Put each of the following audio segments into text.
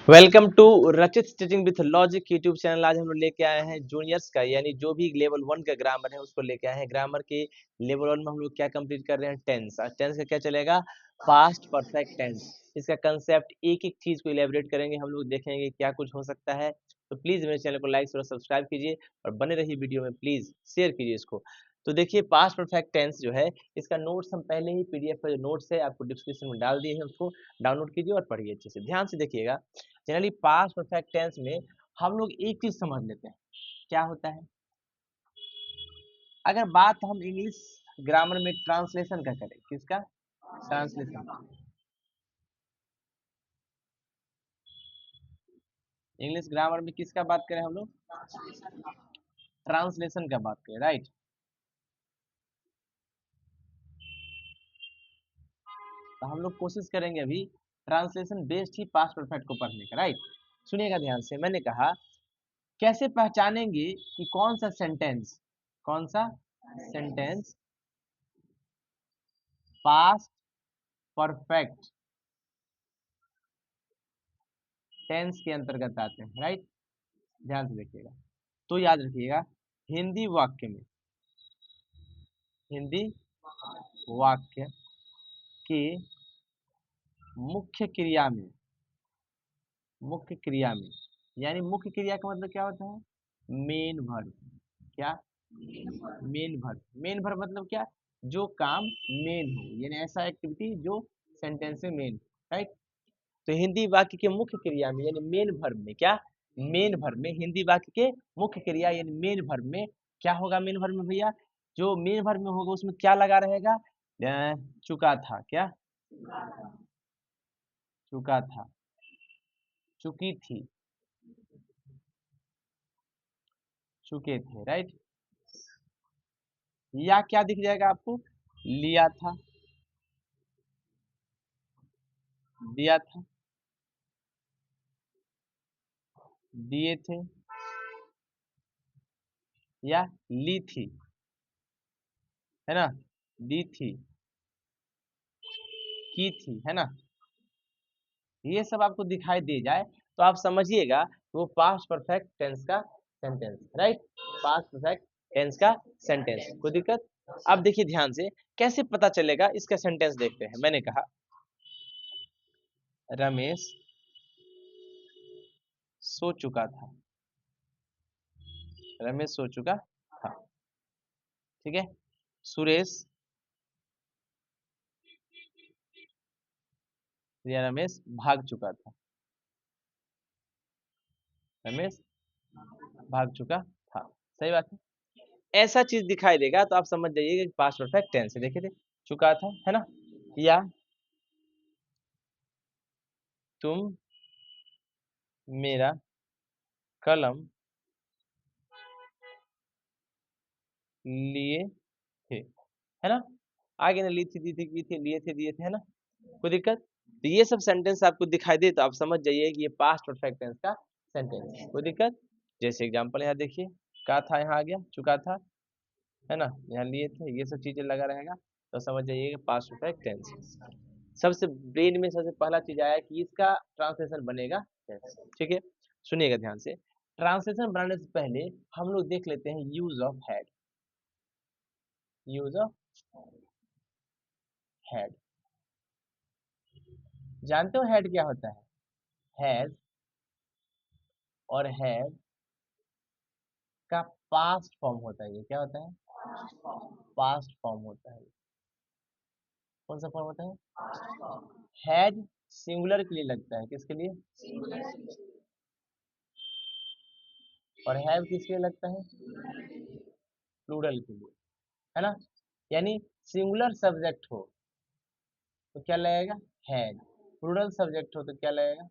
Welcome to रचित stitching with logic YouTube channel. आज हम लोग लेके आए हैं जूनियर्स का यानी जो भी लेवल 1 का ग्रामर है उसको लेके आए हैं। ग्रामर के लेवल 1 में हम लोग क्या कंप्लीट कर रहे हैं? टेंस। आज टेंस का क्या चलेगा? Past perfect tense. इसका कंसेप्ट एक एक चीज को इलेबोरेट करेंगे, हम लोग देखेंगे क्या कुछ हो सकता है। तो प्लीज मेरे चैनल को लाइक और सब्सक्राइब कीजिए और बने रहिए वीडियो में, प्लीज शेयर कीजिए इसको। तो देखिए पास्ट परफेक्ट टेंस जो है इसका नोट्स हम पहले ही पीडीएफ का जो नोट्स है आपको डिस्क्रिप्शन में डाल दिए हैं, उसको डाउनलोड कीजिए और पढ़िए अच्छे से। ध्यान से देखिएगा। जनरली पास्ट परफेक्ट टेंस में हम लोग एक चीज समझ लेते हैं, क्या होता है? अगर बात हम इंग्लिश ग्रामर में ट्रांसलेशन का करें, किसका? ट्रांसलेशन। इंग्लिश ग्रामर में किसका बात करें हम लोग? ट्रांसलेशन का बात करें, राइट। तो हम लोग कोशिश करेंगे अभी ट्रांसलेशन बेस्ड ही पास्ट परफेक्ट को पढ़ने का, राइट। सुनिएगा ध्यान से। मैंने कहा कैसे पहचानेंगे कि कौन सा सेंटेंस पास्ट परफेक्ट टेंस के अंतर्गत आते हैं, राइट। ध्यान से देखिएगा। तो याद रखिएगा, हिंदी वाक्य में, हिंदी वाक्य के मुख्य क्रिया में, मुख्य क्रिया में, यानी मुख्य क्रिया का मतलब क्या होता है? Main verb. क्या? Main verb. मेन वर्ब मतलब क्या? जो काम मेन हो, यानी ऐसा एक्टिविटी जो सेंटेंस में मेन, राइट। तो हिंदी वाक्य के मुख्य क्रिया में यानी मेन वर्ब में, क्या? मेन वर्ब में, हिंदी वाक्य के मुख्य क्रिया यानी मेन वर्ब में क्या होगा? मेन वर्ब में भैया जो मेन वर्ब में होगा उसमें क्या लगा रहेगा? चुका था। क्या? चुका था, चुकी थी, चुके थे, राइट। या क्या दिख जाएगा आपको? लिया था, दिया था, दिए थे, या ली थी, है ना, दी थी, की थी, है ना। ये सब आपको दिखाई दे जाए तो आप समझिएगा वो पास्ट परफेक्ट टेंस का sentence, right. Past perfect tense का सेंटेंस। कोई दिक्कत? अब देखिए ध्यान से, कैसे पता चलेगा इसका सेंटेंस देखते हैं। मैंने कहा रमेश सो चुका था, रमेश सो चुका था, ठीक है। सुरेश या रमेश भाग चुका था, रमेश भाग चुका था, सही बात है। ऐसा चीज दिखाई देगा तो आप समझ जाइए कि पास्ट परफेक्ट टेंस है। देखिए थे, चुका था, है ना। या तुम मेरा कलम लिए थे, है ना। आगे ना ली थी, दी थी, की थी, लिए थे, दिए थे, है ना। कोई दिक्कत? तो ये सब सेंटेंस आपको दिखाई दे तो आप समझ जाइए कि ये पास्ट परफेक्ट टेंस का सेंटेंस है। कोई दिक्कत? जैसे एग्जांपल यहाँ देखिए, का था यहाँ आ गया, चुका था, है ना, यहाँ लिए थे, ये सब चीजें लगा रहेगा तो समझ जाइए कि पास्ट परफेक्ट टेंस है। सबसे ब्रेन में सबसे पहला चीज आया कि इसका ट्रांसलेशन बनेगा कैसे, ठीक है। सुनिएगा ध्यान से। ट्रांसलेशन बनाने से पहले हम लोग देख लेते हैं use of had. Use of had, जानते हो हैड क्या होता है? हैज और हैव का पास्ट फॉर्म होता है। ये क्या होता है? पास्ट फॉर्म होता है। कौन सा फॉर्म होता है? हैज सिंगुलर के लिए लगता है, किसके लिए? और हैव किसके लिए लगता है? प्लूरल के लिए, है ना। यानी सिंगुलर सब्जेक्ट हो तो क्या लगेगा? हैज। प्लूरल सब्जेक्ट हो तो क्या लगेगा?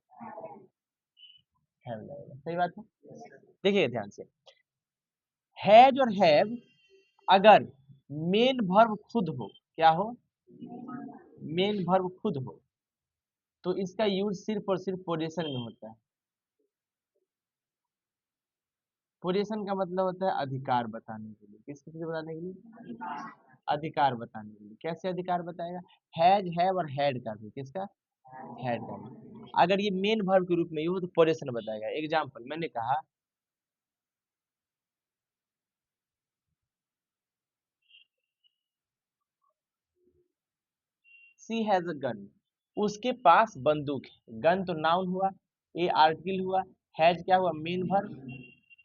हैव लगेगा, सही बात है। देखिए ध्यान से, हैज और हैव अगर मेन वर्ब खुद हो, क्या हो? मेन वर्ब खुद हो तो इसका यूज सिर्फ और सिर्फ पोजीशन में होता है। पोजीशन का मतलब होता है अधिकार बताने के लिए। किस चीज बताने के लिए? अधिकार बताने के लिए। कैसे अधिकार बताएगा? हैज, हैव और हैड का भी, किसका? हैड का यूज। अगर ये मेन वर्ब के रूप में यूज हो तो पोजेशन बताएगा। एग्जाम्पल मैंने कहा सी हैज अ गन, उसके पास बंदूक है। गन तो नाउन हुआ, ए आर्टिकल हुआ, हैज क्या हुआ मेन वर्ब,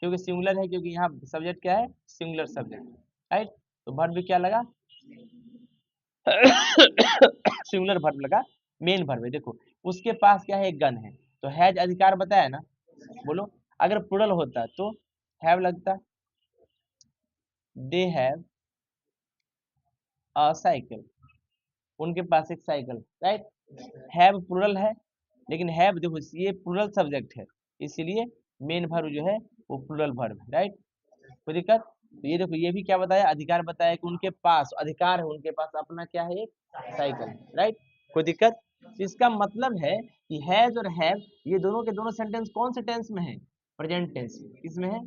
क्योंकि सिंगुलर है, क्योंकि यहाँ सब्जेक्ट क्या है सिंगुलर सब्जेक्ट राइट। तो वर्ब भी क्या लगा सिंगुलर वर्ब लगा, मेन वर्ब है। देखो उसके पास क्या है एक गन है, तो हैज अधिकार बताया ना, बोलो। अगर प्लुरल होता तो हैव लगता, दे हैव अ साइकिल, उनके पास एक साइकिल राइट। हैव प्लुरल है, लेकिन हैव देखो ये प्लुरल सब्जेक्ट है, इसीलिए मेन वर्ब जो है वो प्लुरल वर्ब है राइट। कोई दिक्कत? तो ये देखो ये भी क्या बताया अधिकार बताया कि उनके पास अधिकार है, उनके पास अपना क्या है एक साइकिल राइट। कोई दिक्कत? तो इसका मतलब है कि हैज और हैव ये दोनों के दोनों सेंटेंस कौन से टेंस में है, प्रेजेंट टेंस में। किसमें है?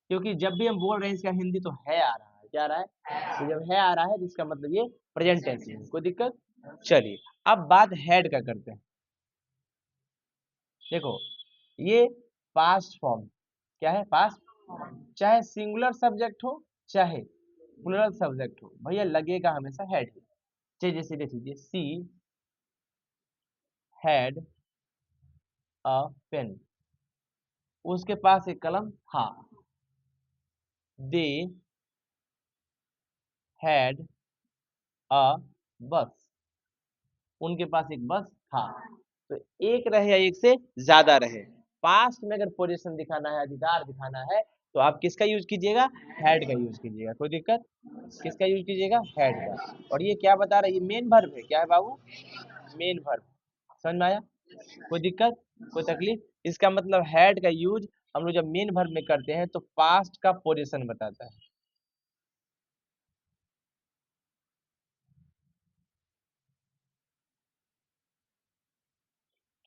क्योंकि जब भी हम बोल रहे हैं इसका हिंदी तो है आ रहा है, क्या आ रहा है, तो जब है आ रहा है जिसका मतलब ये प्रेजेंट टेंस में है। कोई दिक्कत? चलिए अब बात हैड का करते हैं। देखो ये पास्ट फॉर्म क्या है, पास्ट, चाहे सिंगुलर सब्जेक्ट हो चाहे प्लुरल सब्जेक्ट हो, भैया लगेगा हमेशा हैड। चलिए जैसे देख लीजिए सी हैड अ पेन, उसके पास एक कलम था। दे हैड अ बस, उनके पास एक बस था। तो एक रहे या एक से ज्यादा रहे, पास्ट में अगर पोजीशन दिखाना है अधिकार दिखाना है तो आप किसका यूज कीजिएगा, हैड का यूज कीजिएगा। कोई दिक्कत? किसका यूज कीजिएगा, हैड का। और ये क्या बता रहा है, ये मेन वर्ब है, क्या है बाबू, मेन वर्ब। समझ में आया? कोई दिक्कत, कोई तकलीफ? इसका मतलब हैड का यूज हम लोग जब मेन वर्ब में करते हैं तो पास्ट का पोजीशन बताता है।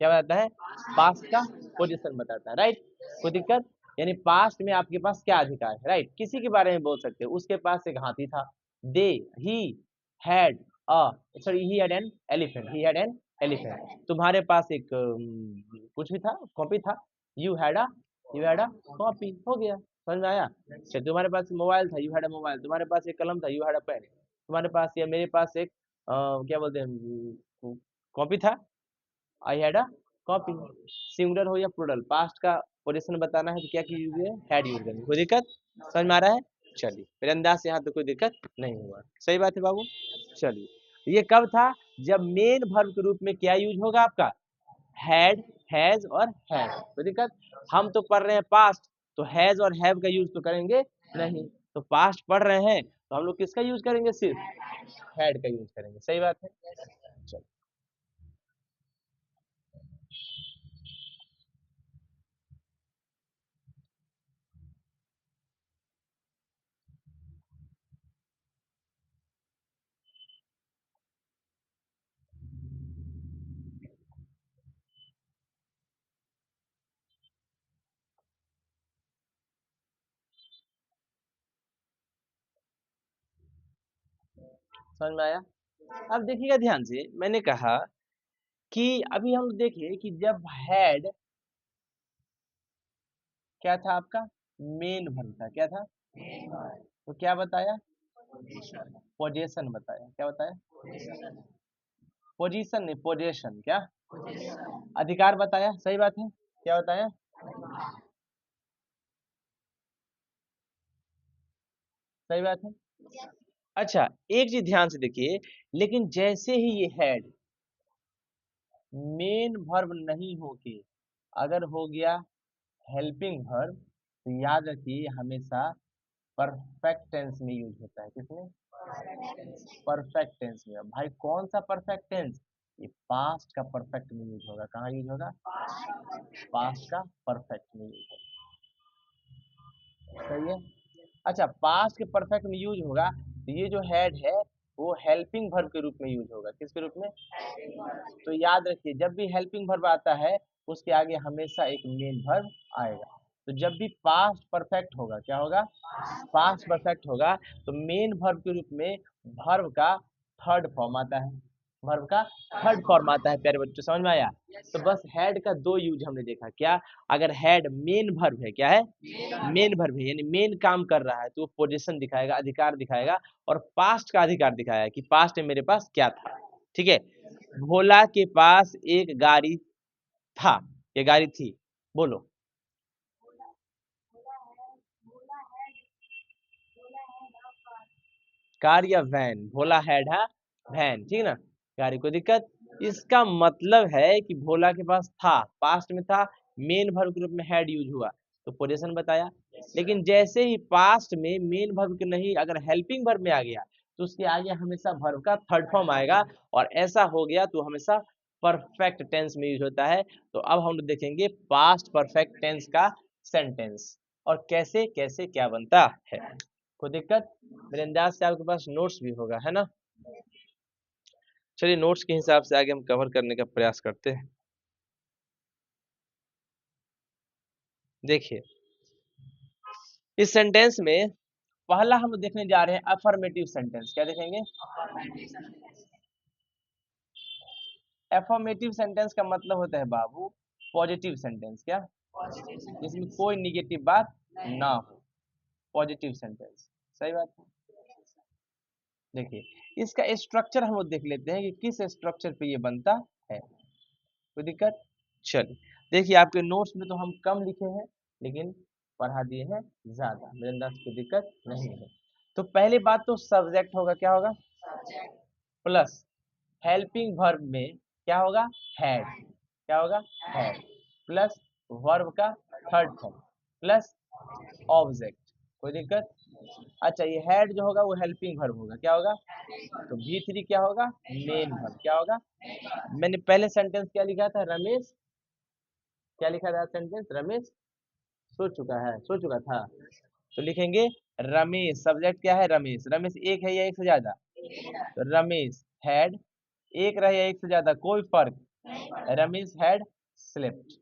क्या बताता है, पास्ट का पोजीशन बताता है राइट। कोई दिक्कत? यानी पास्ट में आपके पास क्या अधिकार है राइट, किसी के बारे में बोल सकते हो, उसके पास एक हाथी था। They he had a sorry he had an elephant, he had an elephant. तुम्हारे पास एक कुछ भी था, कॉपी था। यू हैड अ कॉपी, हो गया। समझ में आया? अच्छा तुम्हारे पास मोबाइल था, यू हैड अ मोबाइल। तुम्हारे पास एक कलम था, यू हैड अ पेन। तुम्हारे पास या मेरे पास एक क्या बोलते हैं कॉपी था, I had a copy. Singular हो या प्लूरल, पास्ट का पोजीशन बताना है तो क्या यूज है, हैड यूज करेंगे। कोई दिक्कत? समझ में आ रहा है? चलिए मेरे अंदाज से यहाँ पे कोई दिक्कत नहीं हुआ, सही बात है बाबू। चलिए ये कब था, जब मेन वर्ब के रूप में क्या यूज होगा आपका, हैड, हैज और हैव। कोई दिक्कत? हम तो पढ़ रहे हैं पास्ट, तो हैज और हैव का यूज तो करेंगे नहीं। तो पास्ट पढ़ रहे हैं तो हम लोग किसका यूज करेंगे, सिर्फ हैड का यूज करेंगे। सही बात है। चलो समझ में आया? अब देखिएगा ध्यान से, मैंने कहा कि अभी हम देखिए कि जब हैड क्या था आपका, मेन वर्ब था, क्या था, तो क्या बताया, पोजेशन बताया। क्या बताया, पोजीशन नहीं पोजेशन, क्या अधिकार बताया। सही बात है, क्या बताया, सही बात है। अच्छा एक चीज ध्यान से देखिए, लेकिन जैसे ही ये हैड मेन वर्ब नहीं होके अगर हो गया हेल्पिंग वर्ब, तो याद रखिए हमेशा परफेक्ट टेंस में यूज होता है। किसमें, परफेक्ट टेंस में। अब भाई कौन सा परफेक्ट टेंस, ये पास्ट का परफेक्ट में यूज होगा। कहाँ यूज होगा, पास्ट का परफेक्ट में यूज होगा। सही है। अच्छा पास्ट के परफेक्ट में यूज होगा तो ये जो हेड है वो हेल्पिंग वर्ब के रूप में यूज होगा। किसके रूप में, तो याद रखिए जब भी हेल्पिंग वर्ब आता है उसके आगे हमेशा एक मेन वर्ब आएगा। तो जब भी पास्ट परफेक्ट होगा, क्या होगा, पास्ट परफेक्ट होगा, तो मेन वर्ब के रूप में वर्ब का थर्ड फॉर्म आता है। वर्ब का थर्ड फॉर्म आता है प्यारे बच्चों, समझ में आया। तो बस हैड का दो यूज हमने देखा, क्या, अगर हैड मेन वर्ब है, क्या है, मेन वर्ब है यानी मेन काम कर रहा है तो वो पोजीशन दिखाएगा, अधिकार दिखाएगा, और पास्ट का अधिकार दिखाया कि पास्ट में मेरे पास क्या था। ठीक है, भोला के पास एक गाड़ी था, ये गाड़ी थी, बोलो। कार या वैन, भोला हैड है वैन, ठीक ना, गाड़ी, कोई दिक्कत। इसका मतलब है कि भोला के पास था, पास्ट में था, मेन वर्ब के रूप में हैड यूज हुआ तो पोजीशन बताया। लेकिन जैसे ही पास्ट में मेन वर्ब के नहीं, अगर हेल्पिंग वर्ब में आ गया तो उसके आगे हमेशा वर्ब का थर्ड फॉर्म आएगा, और ऐसा हो गया तो हमेशा परफेक्ट टेंस में यूज होता है। तो अब हम लोग देखेंगे पास्ट परफेक्ट टेंस का सेंटेंस, और कैसे कैसे क्या बनता है, कोई दिक्कत। मेरे अंदाज से आपके पास नोट्स भी होगा, है ना। चलिए नोट्स के हिसाब से आगे हम कवर करने का प्रयास करते हैं। देखिए, इस सेंटेंस में पहला हम देखने जा रहे हैं अफर्मेटिव सेंटेंस, क्या देखेंगे, अफर्मेटिव सेंटेंस का मतलब होता है बाबू पॉजिटिव सेंटेंस, क्या, जिसमें कोई निगेटिव बात ना हो, पॉजिटिव सेंटेंस, सही बात है। देखिए इसका स्ट्रक्चर हम लोग देख लेते हैं कि किस स्ट्रक्चर पे ये बनता है, कोई दिक्कत। चलिए, देखिए आपके नोट्स में तो हम कम लिखे हैं, लेकिन पढ़ा दिए हैं ज्यादा, मेरे अंदाज कोई दिक्कत नहीं है। तो पहली बात तो सब्जेक्ट होगा, क्या होगा, प्लस हेल्पिंग वर्ब में क्या होगा, हैड, क्या होगा, हैड, प्लस वर्ब का थर्ड फॉर्म, प्लस ऑब्जेक्ट, कोई दिक्कत। अच्छा, ये हैड जो होगा वो हेल्पिंग वर्ब होगा, क्या होगा, तो V3 क्या होगा, मेन वर्ब, क्या होगा। मैंने पहले सेंटेंस क्या लिखा था, रमेश, क्या लिखा था सेंटेंस, रमेश सो चुका है, सो चुका था, तो लिखेंगे रमेश, सब्जेक्ट क्या है, रमेश, रमेश एक है या एक से ज्यादा, तो रमेश हैड, एक रहे या एक से ज्यादा कोई फर्क, Ramesh had slept,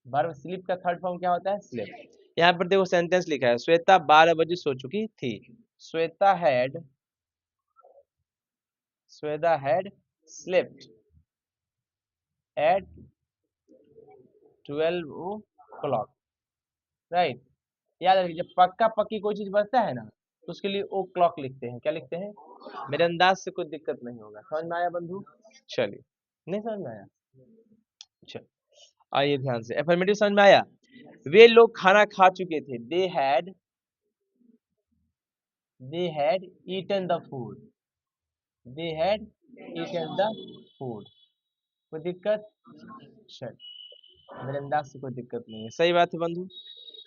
verb sleep का थर्ड फॉर्म क्या होता है, स्लेप्ट। यहाँ पर देखो सेंटेंस लिखा है, श्वेता 12 बजे सो चुकी थी, Shweta had, Shweta had slept at 12 o'clock, right. याद रखिए जब पक्का पक्की कोई चीज बचता है ना तो उसके लिए ओ क्लॉक लिखते हैं, क्या लिखते हैं, मेरे अंदाज से कोई दिक्कत नहीं होगा, समझ में आया बंधु। चलिए, नहीं समझ में आया, चल आइए ध्यान से, एफर्मेटिव समझ में आया। वे लोग खाना खा चुके थे, they had eaten the food, they had eaten the food, कोई दिक्कत, चल मेरे अंदाज से कोई दिक्कत नहीं है, सही बात है बंधु।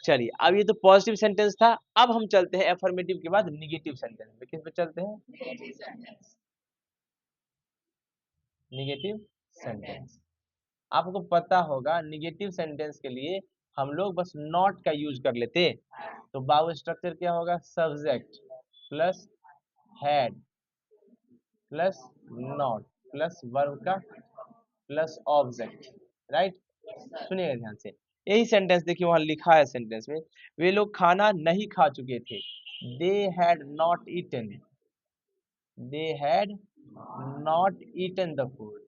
चलिए अब ये तो पॉजिटिव सेंटेंस था, अब हम चलते हैं एफर्मेटिव के बाद निगेटिव सेंटेंस पे, किस पे चलते हैं, निगेटिव सेंटेंस। आपको पता होगा निगेटिव सेंटेंस के लिए हम लोग बस नॉट का यूज कर लेते, तो बाउ स्ट्रक्चर क्या होगा, subject plus had plus not plus verb का प्लस ऑब्जेक्ट, राइट। सुनिएगा ध्यान से, यही सेंटेंस देखिए वहां लिखा है सेंटेंस में, वे लोग खाना नहीं खा चुके थे, they had not eaten, they had not eaten the food,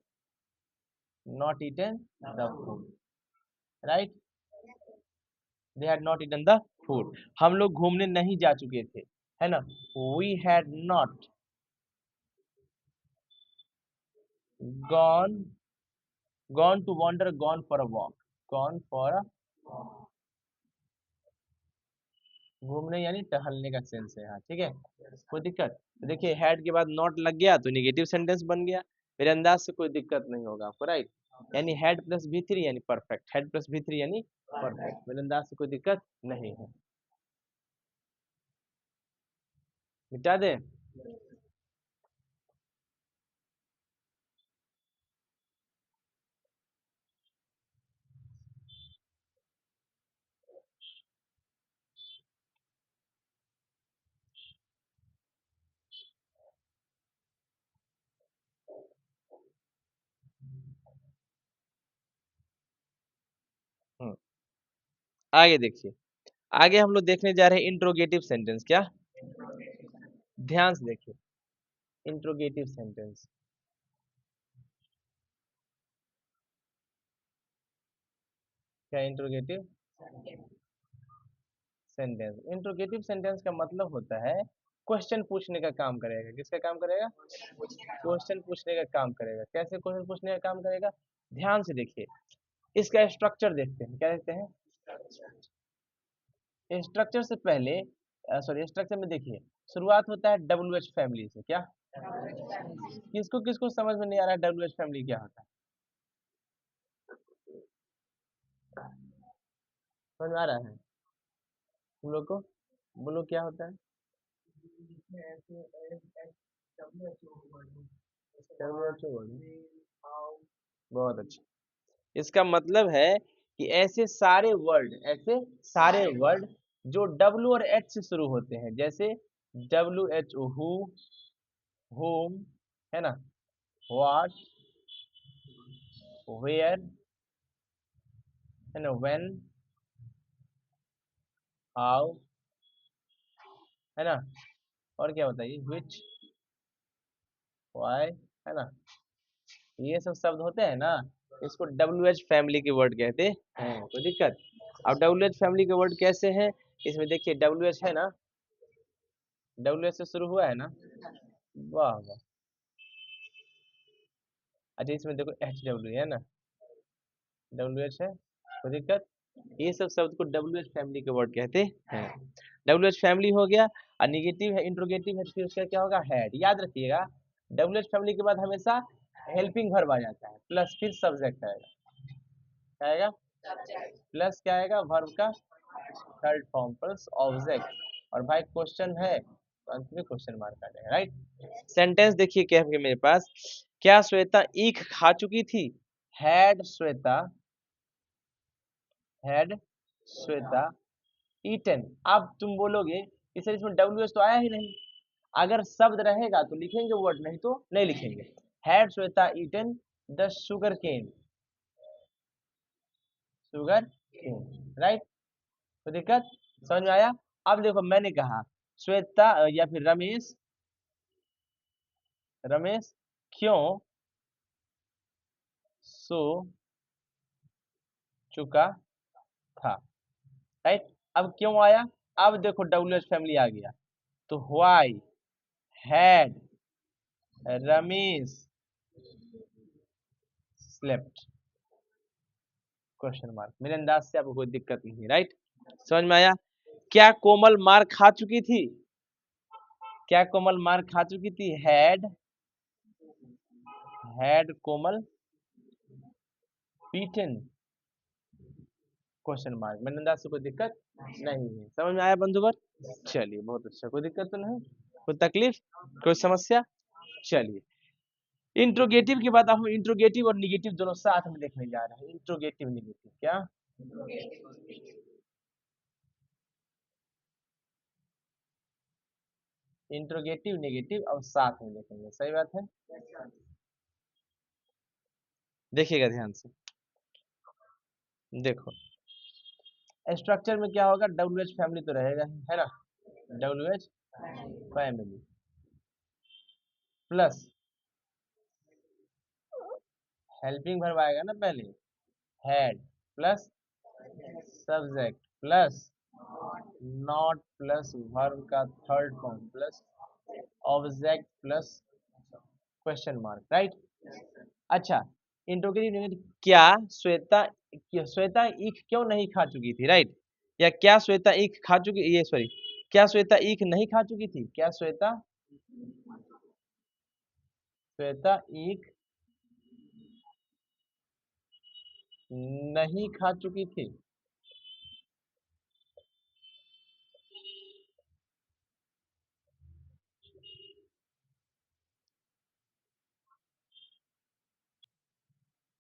not eaten the food, right, they had not eaten the food. हम लोग घूमने नहीं जा चुके थे, है ना, we had not gone, gone to wonder, gone for a walk, gone for a, घूमने यानी टहलने का सेंस है यहाँ, ठीक है, कोई दिक्कत। तो देखिए हैड के बाद नॉट लग गया तो निगेटिव सेंटेंस बन गया, मेरे अंदाज से कोई दिक्कत नहीं होगा आपको, राइट। यानी हैड प्लस V3 यानी परफेक्ट, हैड प्लस V3 यानी परफेक्ट, मेरे अंदाज से कोई दिक्कत नहीं है, मिटा दे। हम्म, आगे देखिए, आगे हम लोग देखने जा रहे हैं इंट्रोगेटिव सेंटेंस, क्या, ध्यान से देखिए, इंट्रोगेटिव सेंटेंस। क्या इंट्रोगेटिव सेंटेंस? इंट्रोगेटिव सेंटेंस का मतलब होता है क्वेश्चन पूछने का काम करेगा। किसका काम करेगा? क्वेश्चन पूछने का काम करेगा। कैसे क्वेश्चन पूछने का काम करेगा? ध्यान से देखिए, इसका स्ट्रक्चर देखते हैं। क्या देखते हैं? स्ट्रक्चर से पहले, सॉरी, स्ट्रक्चर में देखिए, शुरुआत होता है डब्ल्यू एच फैमिली से। क्या? किसको किसको समझ में नहीं आ रहा है डब्ल्यू एच फैमिली क्या होता है? समझ में आ रहा है तुम लोग को? बोलो क्या होता है? WHO word. बहुत अच्छा। इसका मतलब है कि ऐसे सारे वर्ड जो डब्ल्यू और एच से शुरू होते हैं, जैसे WHO, हु, होम, है ना, व्हाट, वेयर, है ना, व्हेन, हाउ, है ना, और क्या बताइए, विच, व्हाई, है ना, ये सब शब्द होते हैं ना, इसको डब्ल्यू एच फैमिली के वर्ड कहते हैं। कोई दिक्कत? अब डब्ल्यू एच फैमिली के वर्ड कैसे हैं? इसमें देखिए डब्ल्यू एच है ना, डब्ल्यू एच से शुरू हुआ है ना। वाह वाह। अच्छा, इसमें देखो एच डब्ल्यू है ना, डब्ल्यू एच है, कोई दिक्कत? ये सब शब्द को डब्ल्यू एच फैमिली के वर्ड कहते हैं। डब्ल्यू एच फैमिली हो गया। और निगेटिव है, इंट्रोगेटिव है, फिर उसका क्या होगा? हेड। याद रखिएगा, डब्ल्यू एच फैमिली के बाद हमेशा हेल्पिंग वर्ब आ जाता है, प्लस फिर सब्जेक्ट आएगा। क्या आएगा? प्लस क्या आएगा? वर्ब का थर्ड फॉर्म प्लस ऑब्जेक्ट। और भाई क्वेश्चन है तो अंत में क्वेश्चन मार्क आ जाएगा, राइट। सेंटेंस देखिए क्या है मेरे पास। क्या श्वेता ईख खा चुकी थी? Had Shweta eaten. अब तुम बोलोगे कि सर इसमें डब्ल्यू एच तो आया ही नहीं। अगर शब्द रहेगा तो लिखेंगे वर्ड, नहीं तो नहीं लिखेंगे। Had Shweta eaten the sugar cane, sugar cane, right. तो दिक्कत समझ में आया? अब देखो, मैंने कहा श्वेता या फिर रमेश, रमेश क्यों सो चुका था, राइट। अब क्यों आया? अब देखो डब्ल्यू एच फैमिली आ गया, तो why had Ramesh slept, question mark. मेरे अंदाज से आपको कोई दिक्कत नहीं है, राइट। समझ में आया? क्या कोमल मार खा चुकी थी? क्या कोमल मार खा चुकी थी? Had Komal beaten, question mark. मेरे अंदाज से कोई दिक्कत नहीं है। समझ में आया बंधुवर? चलिए बहुत अच्छा, कोई दिक्कत तो नहीं, कोई तकलीफ, कोई समस्या? चलिए, इंट्रोगेटिव के बाद हम इंट्रोगेटिव और निगेटिव दोनों साथ में देखने जा रहे हैं। इंट्रोगेटिव निगेटिव क्या? इंट्रोगेटिव निगेटिव अब साथ में देखेंगे, सही बात है। देखिएगा ध्यान से, देखो स्ट्रक्चर में क्या होगा? डब्ल्यू एच फैमिली तो रहेगा ही, है ना, W H family plus helping verb आएगा ना पहले, had plus subject plus not plus verb का third form plus object plus question mark, right. अच्छा, इंट्रोगेटिव क्या श्वेता ईख क्यों नहीं खा चुकी थी, राइट। या क्या श्वेता ईख खा चुकी, ये सॉरी, क्या श्वेता ईख नहीं खा चुकी थी? क्या श्वेता श्वेता ईख नहीं खा चुकी थी?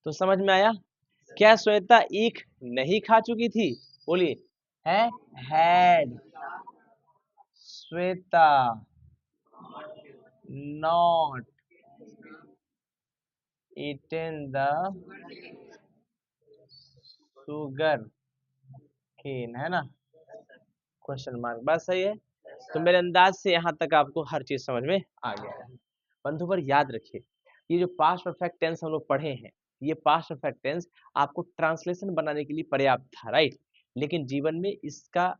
तो समझ में आया? क्या श्वेता ईख नहीं खा चुकी थी? बोलिए, है had Shweta not eaten the sugar cane, है ना, क्वेश्चन मार्क। बात सही है। तो मेरे अंदाज से यहाँ तक आपको हर चीज समझ में आ गया है। बंधुवर याद रखिए, ये जो पास्ट परफेक्ट टेंस हम लोग पढ़े हैं, ये पास्ट परफेक्ट टेंस आपको ट्रांसलेशन बनाने के लिए पर्याप्त था, राइट? लेकिन जीवन में इसका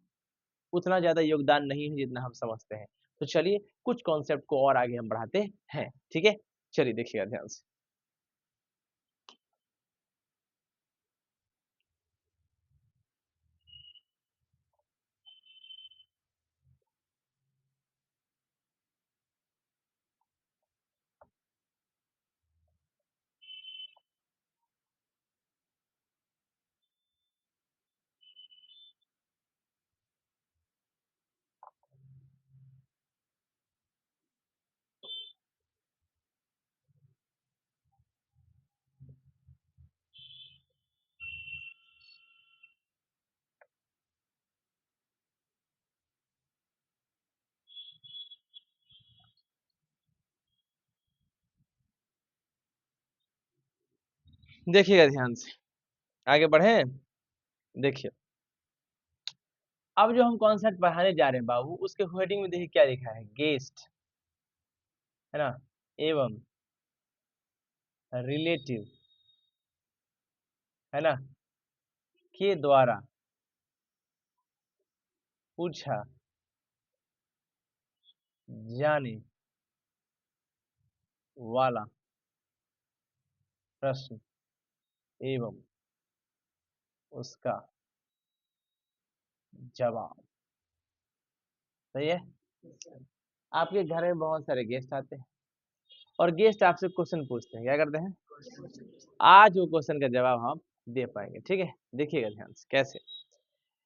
उतना ज़्यादा योगदान नहीं है जितना हम समझते हैं। तो चलिए कुछ कॉन्सेप्ट को और आगे हम बढ़ाते हैं, ठीक है? चलिए देखिएगा ध्यान से। देखिएगा ध्यान से, आगे बढ़ें? देखिए, अब जो हम कॉन्सेप्ट पढ़ाने जा रहे हैं बाबू, उसके हेडिंग में देखिए क्या लिखा है, गेस्ट, है ना? एवं रिलेटिव, है ना? के द्वारा पूछा जाने वाला प्रश्न एवं उसका जवाब। सही है? आपके घर में बहुत सारे गेस्ट आते हैं और गेस्ट आपसे क्वेश्चन पूछते हैं, क्या करते हैं? आज वो क्वेश्चन का जवाब हम दे पाएंगे, ठीक है? देखिएगा ध्यान से कैसे।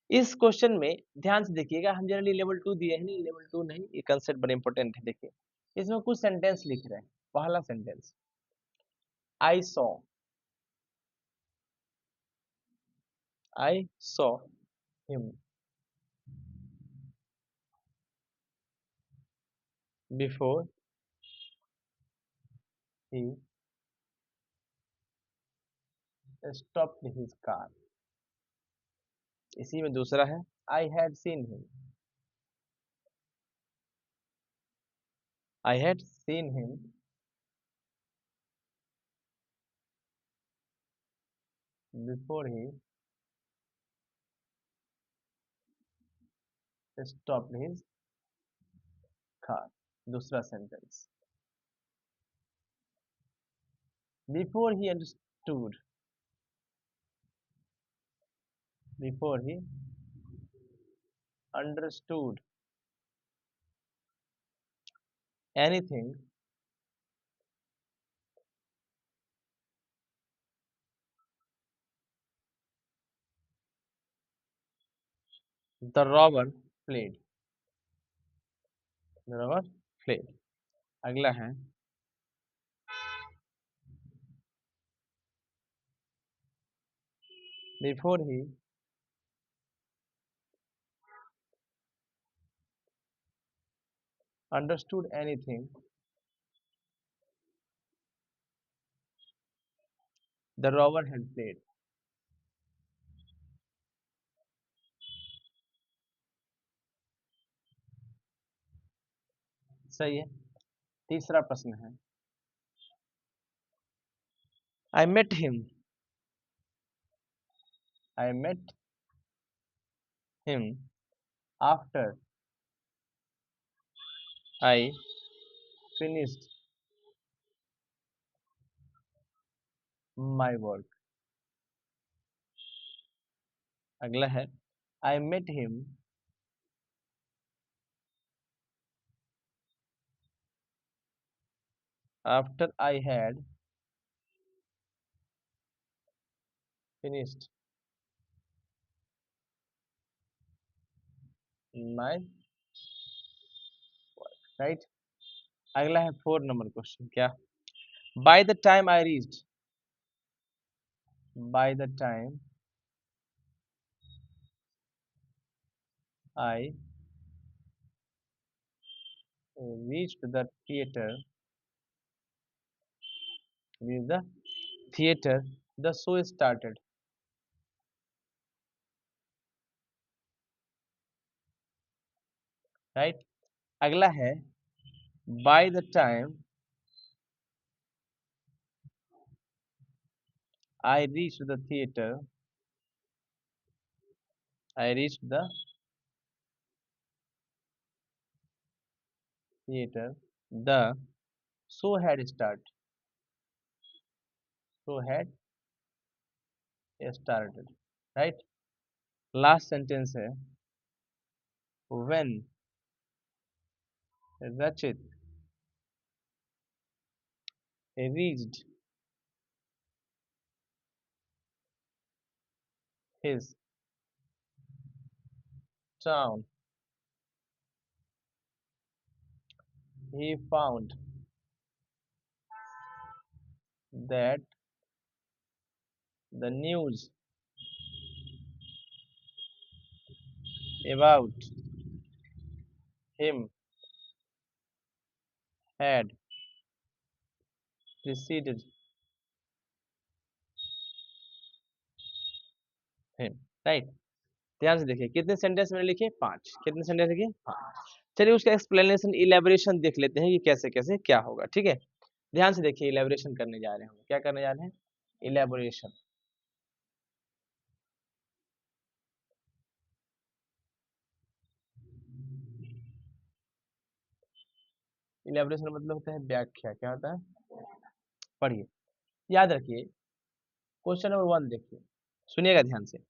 इस क्वेश्चन में ध्यान से देखिएगा, हम जनरली लेवल 2 दिए हैं, नहीं लेवल 2 नहीं, ये कंसेप्ट बड़े इंपॉर्टेंट है। देखिए, इसमें कुछ सेंटेंस लिख रहे हैं। पहला sentence, I saw him before he stopped his car. इसी में दूसरा है, I had seen him, I had seen him before he stopped his car. दूसरा sentence, before he understood, before he understood anything the robber fled, the robber fled. अगला है, before he understood anything the robber had fled. सही है। तीसरा प्रश्न है, I met him, I met him after I finished my work. अगला है, I met him after I had finished my, right. अगला है 4 नंबर क्वेश्चन, क्या, by the time I reached, by the time I reached the theater, with the theater the show started, right। अगला है, by the time I reach the theatre, I reach the theatre, the show had start, show had started, right. Last sentence है when रचित reached his town, he found that the news about him had preceded him, right. ध्यान से देखिए कितने sentence मैंने लिखे, 5। कितने sentence लिखे, 5। चलिए उसका एक्सप्लेनेशन इलेबोरेशन देख लेते हैं कि कैसे कैसे क्या होगा, ठीक है। ध्यान से देखिए इलेबोरेशन करने जा रहे हैं हम, क्या करने जा रहे हैं, इलेबोरेशन। इलेबोरेशन मतलब होता है व्याख्या, क्या होता है, पढ़िए, याद रखिए। क्वेश्चन नंबर 1 देखिए, सुनिएगा ध्यान से।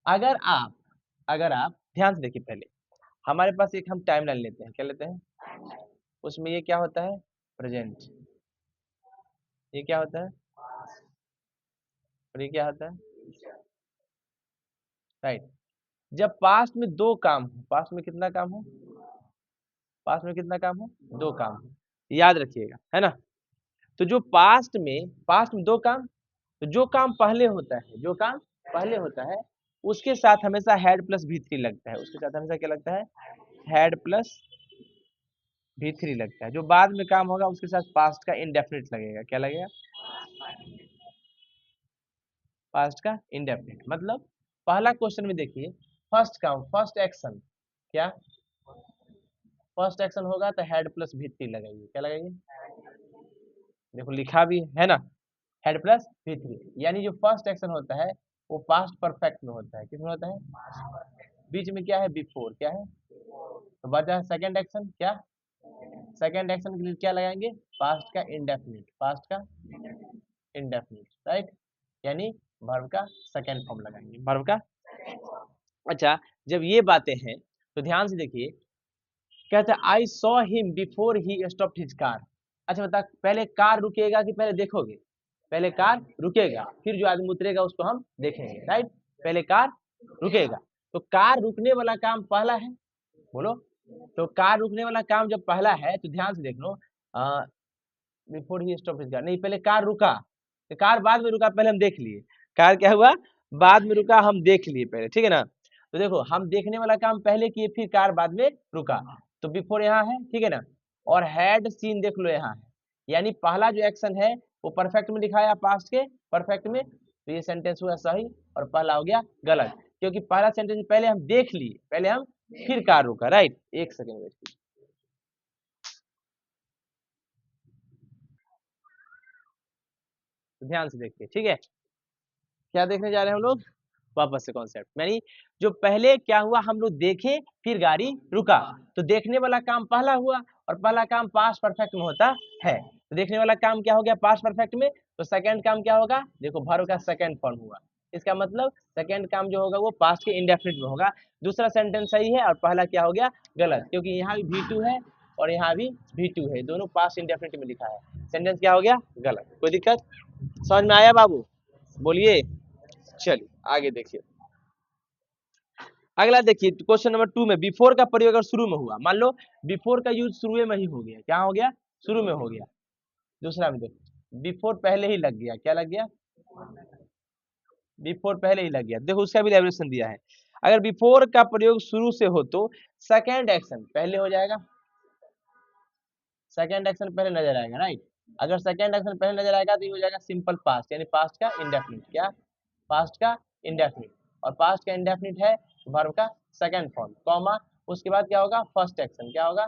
अगर आप ध्यान से देखिए, पहले हमारे पास एक हम टाइमलाइन लेते हैं, क्या लेते हैं, उसमें ये क्या होता है, प्रेजेंट, ये क्या होता है, और ये क्या होता है, राइट। जब पास्ट में दो काम हो, पास्ट में कितना काम हो, पास्ट में कितना काम हो, दो काम हो, याद रखिएगा, है ना। तो जो पास्ट में दो काम, तो जो काम पहले होता है, जो काम पहले होता है उसके साथ हमेशा हैड प्लस V3 लगता है, उसके साथ हमेशा क्या लगता है, हैड प्लस V3 लगता है। जो बाद में काम होगा उसके साथ पास्ट का इंडेफिनिट लगेगा, क्या लगेगा, पास्ट का इंडेफिनिट। मतलब पहला क्वेश्चन में देखिए, फर्स्ट काम, फर्स्ट एक्शन, क्या फर्स्ट एक्शन होगा तो हेड प्लस V3 लगाइए, क्या लगाइए, देखो लिखा भी है ना, हेड प्लस V3, यानी जो फर्स्ट एक्शन होता है वो पास्ट परफेक्ट में होता है, किसमें होता है, बीच में क्या है, बिफोर, क्या है, तो बचा है सेकंड एक्शन, क्या, सेकंड एक्शन के लिए क्या लगाएंगे, पास्ट का इंडेफिनिट, पास्ट का इंडेफिनिट, राइट, यानी वर्ब का सेकंड फॉर्म लगाएंगे, वर्ब का। अच्छा, जब ये बातें हैं तो ध्यान से देखिए, कहते हैं आई saw him before he stopped his car. अच्छा बता, पहले कार रुकेगा कि पहले देखोगे, पहले कार रुकेगा, फिर जो आदमी उतरेगा उसको हम देखेंगे, राइट। पहले कार रुकेगा, तो कार रुकने वाला काम पहला है, बोलो। तो कार रुकने वाला काम जब पहला है तो ध्यान से देख लो, before he stop his car, नहीं पहले कार रुका, तो कार बाद में रुका, पहले हम देख लिए, कार क्या हुआ, बाद में रुका, हम देख लिए पहले, ठीक है ना। तो देखो हम देखने वाला काम पहले किए, फिर कार बाद में रुका, तो बिफोर यहाँ है, ठीक है ना। और हैड सीन देख लो यहाँ है, यानी पहला जो एक्शन है वो परफेक्ट में दिखाया, पास्ट के परफेक्ट में, तो ये सेंटेंस हुआ सही और पहला हो गया गलत, क्योंकि पहला सेंटेंस पहले हम देख लिए, पहले हम फिर कार रुका, राइट। एक सेकेंड वेट कीजिए, तो ध्यान से देखिए, ठीक है। क्या देखने जा रहे हैं हम लोग, वापस से कॉन्सेप्ट, यानी जो पहले क्या हुआ, हम लोग देखे फिर गाड़ी रुका, तो देखने वाला काम पहला हुआ और पहला काम पास्ट परफेक्ट में होता है, तो देखने वाला काम क्या हो गया, पास्ट परफेक्ट में, तो सेकंड काम क्या होगा, देखो वर्ब का सेकंड फॉर्म हुआ, इसका मतलब सेकंड काम जो होगा वो पास्ट के इंडेफिनिट में होगा। दूसरा सेंटेंस सही है और पहला क्या हो गया, गलत, क्योंकि यहाँ भी V2 है और यहाँ भी V2 है, दोनों पास्ट इंडेफिनिट में लिखा है, सेंटेंस क्या हो गया, गलत। कोई दिक्कत समझ में आया बाबू, बोलिए। चलिए आगे देखिए, अगला देखिए क्वेश्चन नंबर 2 में बिफोर का प्रयोग अगर शुरू में हुआ, मान लो बिफोर का यूज शुरू में ही हो गया, क्या हो गया, शुरू में हो गया। दूसरा में देखो बिफोर पहले ही लग गया, क्या लग गया, बिफोर पहले ही लग गया, देखो उसका भी डेफिनेशन दिया है। अगर बिफोर का प्रयोग शुरू से हो तो सेकेंड एक्शन पहले हो जाएगा, सेकेंड एक्शन पहले नजर आएगा, राइट। अगर सेकेंड एक्शन पहले नजर आएगा तो ये हो जाएगा सिंपल पास्ट, यानी पास्ट का इंडेफिनिट, क्या, पास्ट का इंडेफिनिट, और पास्ट का इंडेफिनिट है वर्ब का सेकंड फॉर्म, कॉमा, उसके बाद क्या होगा, फर्स्ट एक्शन, क्या होगा,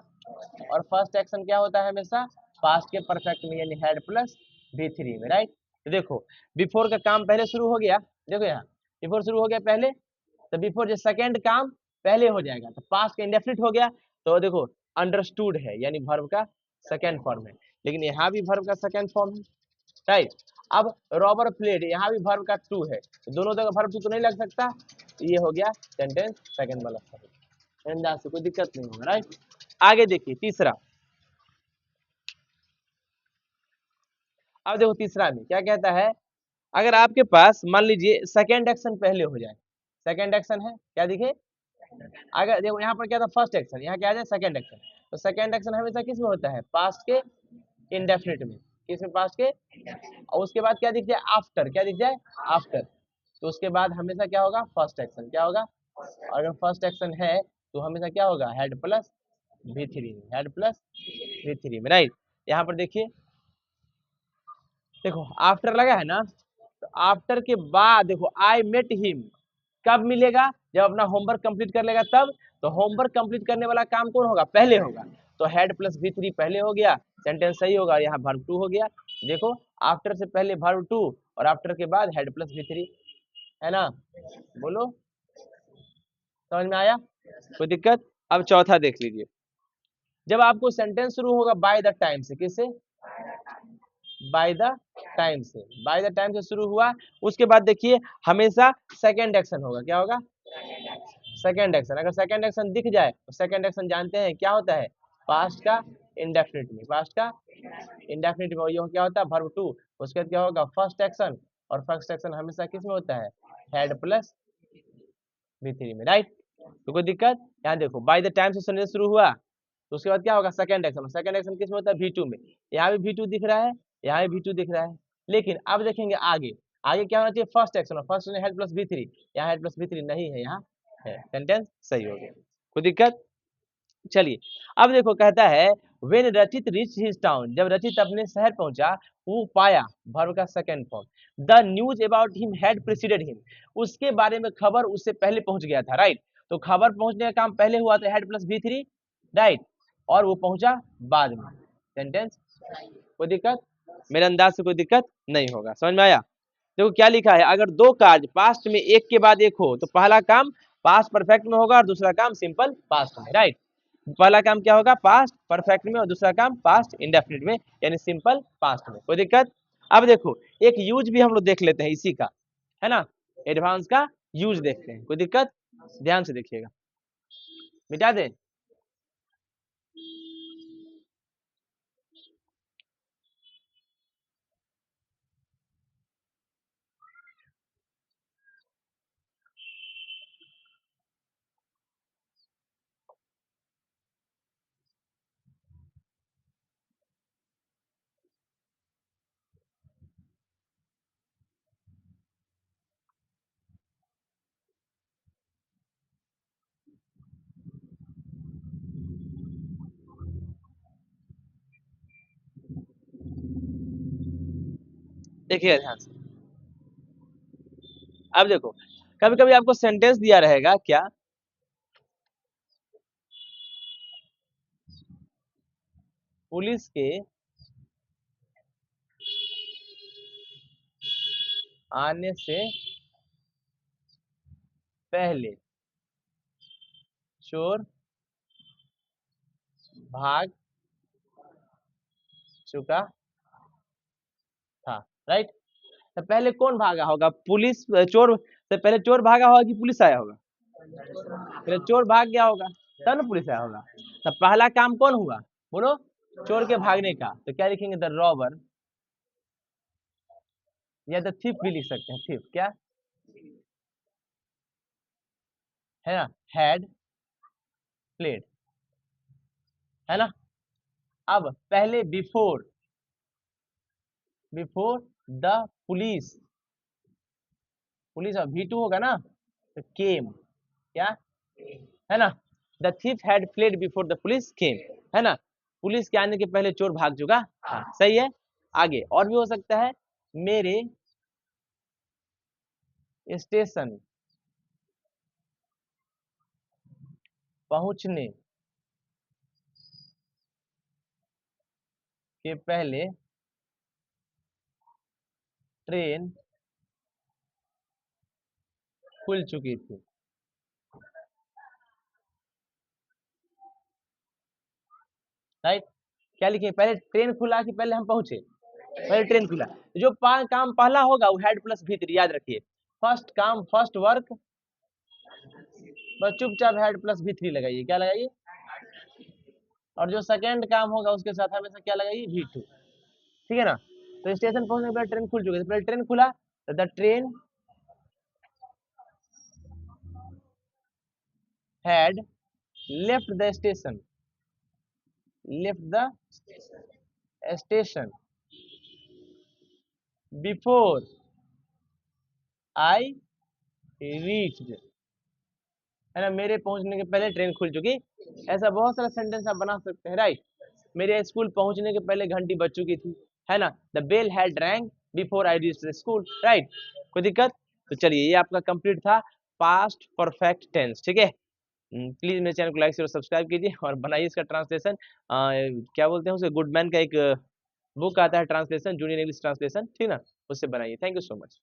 और फर्स्ट एक्शन क्या होता है हमेशा पास्ट के परफेक्ट में, यानी हेड प्लस V3 में, राइट। तो देखो बिफोर का काम पहले शुरू हो गया, देखो यहाँ बिफोर शुरू हो गया पहले, तो बिफोर जो सेकंड काम पहले हो जाएगा, तो पास्ट का इंडेफिनिट हो गया, तो देखो अंडरस्टूड है यानी वर्ब का सेकंड फॉर्म है, लेकिन यहाँ भी वर्ब का सेकंड फॉर्म है, राइट। अब रॉबर प्लेड, यहाँ भी वर्ब का टू है, तो दोनों जगह वर्ब टू तो नहीं लग सकता, तो ये हो गया सेंटेंस सेकंड वाला अंदाज से, कोई दिक्कत नहीं होगा, राइट। आगे देखिए तीसरा, अब देखो तीसरा में क्या कहता है, अगर आपके पास मान लीजिए सेकंड एक्शन पहले हो जाए, सेकंड एक्शन है क्या दिखे, अगर देखो यहाँ पर क्या था फर्स्ट एक्शन, यहाँ क्या आ जाए सेकंड एक्शन, तो सेकंड एक्शन हमेशा किस में होता है, पास्ट के इंडेफिनिट में, किस में, पास्ट के, और उसके बाद क्या दिख जाए आफ्टर, क्या दिख जाए आफ्टर, तो उसके बाद हमेशा क्या होगा फर्स्ट एक्शन, क्या होगा, अगर फर्स्ट एक्शन है तो हमेशा क्या होगा हेड प्लस V3 में, हेड प्लस V3 में, राइट। यहाँ पर देखिए देखो आफ्टर लगा है ना, तो आफ्टर के बाद देखो आई मेट हिम, कब मिलेगा, जब अपना होमवर्क कंप्लीट कर लेगा तब, तो होमवर्क कंप्लीट करने वाला काम कौन होगा, पहले होगा, तो हेड प्लस V3 पहले हो गया, सेंटेंस सही होगा, यहाँ वर्ब टू हो गया, देखो आफ्टर से पहले वर्ब टू और आफ्टर के बाद हेड प्लस V3, है ना, बोलो समझ में आया, कोई दिक्कत। अब चौथा देख लीजिए, जब आपको सेंटेंस शुरू होगा बाय द टाइम से, किससे, बाय द टाइम से, बाय द टाइम से शुरू हुआ, उसके बाद देखिए हमेशा सेकंड एक्शन होगा, क्या होगा सेकंड एक्शन, अगर सेकंड एक्शन दिख जाए तो सेकंड एक्शन जानते हैं क्या होता है, पास्ट का इंडेफिनिट में, पास्ट का इंडेफिनिट में ये क्या होता है वर्ब टू, उसके बाद क्या होगा फर्स्ट एक्शन, और फर्स्ट एक्शन हमेशा किस में होता है हेड प्लस V3 में, राइट। तो कोई दिक्कत, यहाँ देखो बाय द टाइम से सेंटेंस शुरू हुआ, तो उसके बाद क्या होगा सेकंड एक्शन, सेकंड एक्शन किस में होता है V2 में, यहाँ भी V2 दिख रहा है, यहाँ भी V2 दिख रहा है, लेकिन अब देखेंगे आगे, आगे क्या होना चाहिए फर्स्ट एक्शन, और फर्स्ट हेड प्लस V3, यहाँ हेड प्लस V3 नहीं है, यहाँ है, सेंटेंस सही हो गया, कोई दिक्कत। चलिए अब देखो कहता है व्हेन रचित रीच हिज टाउन, जब रचित अपने शहर पहुंचा, वो पाया वर्ब का second form, the news about him had preceded him, उसके बारे में खबर उससे पहले पहुंच गया था, राइट, तो खबर पहुंचने का काम पहले हुआ था हेड प्लस V3, राइट, और वो पहुंचा बाद में, सेंटेंस, कोई दिक्कत, मेरे अंदाज से कोई दिक्कत नहीं होगा, समझ में आया। देखो क्या लिखा है, अगर दो कार्य पास्ट में एक के बाद एक हो, तो पहला काम पास्ट परफेक्ट में होगा और दूसरा काम सिंपल पास्ट में, राइट, पहला काम क्या होगा पास्ट परफेक्ट में और दूसरा काम पास्ट इंडेफिनिट में यानी सिंपल पास्ट में, कोई दिक्कत। अब देखो एक यूज भी हम लोग देख लेते हैं इसी का, है ना, एडवांस का यूज देखते हैं, कोई दिक्कत, ध्यान से देखिएगा, मिटा दें, देखिए ध्यान से। अब देखो कभी कभी आपको सेंटेंस दिया रहेगा क्या, पुलिस के आने से पहले चोर भाग चुका था, राइट, तो पहले कौन भागा होगा, पुलिस, चोर से पहले चोर भागा होगा कि पुलिस आया होगा, पहले चोर भाग गया होगा तब ना पुलिस आया होगा, तो पहला काम कौन हुआ, बोलो चोर के भागने का, तो क्या लिखेंगे द रॉबर, या द थीफ भी लिख सकते हैं, थीफ क्या है ना, हैड प्लेड, है ना। अब पहले before, before the police, police V2 होगा ना, तो केम, क्या है ना, the thief had fled before the police केम, है ना, पुलिस के आने के पहले चोर भाग चुका था, सही है। आगे और भी हो सकता है, मेरे स्टेशन पहुंचने के पहले ट्रेन खुल चुकी थी। राइट, क्या लिखे, पहले ट्रेन खुला कि पहले हम पहुंचे? पहले ट्रेन खुला। जो काम पहला होगा वो हेड प्लस V3, याद रखिए। फर्स्ट काम, फर्स्ट वर्क, बस चुपचाप हेड प्लस V3 लगाइए। क्या लगाइए? और जो सेकंड काम होगा उसके साथ हमेशा क्या लगाइए? V2। ठीक है ना? तो स्टेशन पहुंचने के बाद ट्रेन खुल चुकी थी, पहले ट्रेन खुला तो the train had left the station, left the station before I reached, है ना, मेरे पहुंचने के पहले ट्रेन खुल चुकी। ऐसा बहुत सारा सेंटेंस आप बना सकते हैं। राइट, मेरे स्कूल पहुंचने के पहले घंटी बज चुकी थी, है ना, the bell had rang before I reached the school. Right, कोई दिक्कत? तो चलिए, ये आपका कंप्लीट था पास्ट परफेक्ट टेंस। ठीक है, प्लीज मेरे चैनल को लाइक शेयर और सब्सक्राइब कीजिए और बनाइए इसका ट्रांसलेशन। क्या बोलते हैं उसे, गुडमैन का एक बुक आता है ट्रांसलेशन, जूनियर इंग्लिश ट्रांसलेशन, ठीक ना, उससे बनाइए। Thank you so much.